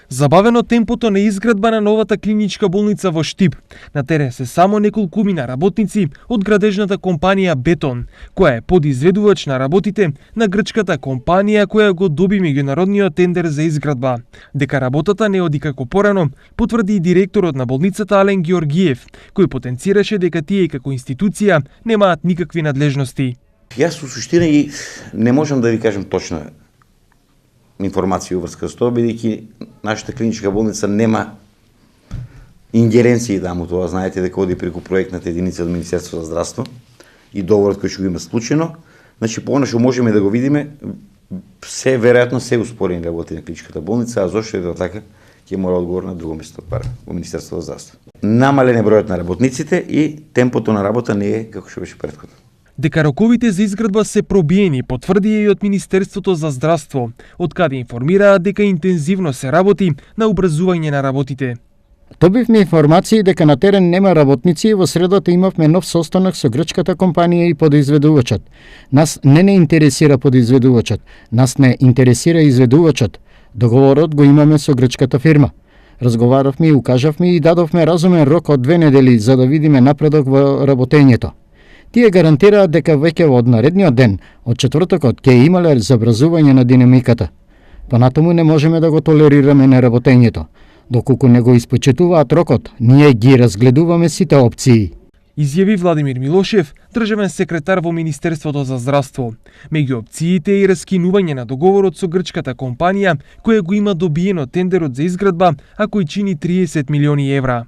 Забавено темпото на изградба на новата клиничка болница во Штип. На терен се само неколкумина работници од градежната компанија Бетон, која е подизведувач на работите на грчката компанија која го доби меѓународниот тендер за изградба. Дека работата не оди како порано, потврди и директорот на болницата Ален Георгиев, кој потенцираше дека тие како институција немаат никакви надлежности. Јас во суштина и не можам да ви кажам точна информација врска со тоа, бидејќи нашата клиничка болница нема ингеренции таму тоа. Знаете дека оди преку проектната единица од Министерството за здравство и договорот кој ќе го има склучено. Значи, понашо можеме да го видиме, се веројатно се успорени работи на клиничката болница, а зошто е тоа така, ќе мора одговор на друго место во Министерството за здравство. Намален е бројот на работниците и темпото на работа не е како што беше претходно. Дека роковите за изградба се пробиени, потврди и од Министерството за здравство, од каде информираат дека интензивно се работи на образување на работите. Добивме информации дека на терен нема работници и во средата имавме нов состанок со грчката компанија и подизведувачот. Нас не интересира подизведувачот, нас не интересира изведувачот. Договорот го имаме со грчката фирма. Разговаравме и укажавме и дадовме разумен рок од 2 недели за да видиме напредок во работењето. Тие гарантираат дека веќе од наредниот ден, од четвртокот, ќе имале забрзување на динамиката. Понатаму не можеме да го толерираме неработењето. Доколку не го испочитуваат рокот, ние ги разгледуваме сите опции. Изјави Владимир Милошев, државен секретар во Министерството за здравство. Меѓу опциите е и раскинување на договорот со грчката компанија, која го има добиено тендерот за изградба, а кој чини 30 милиони евра.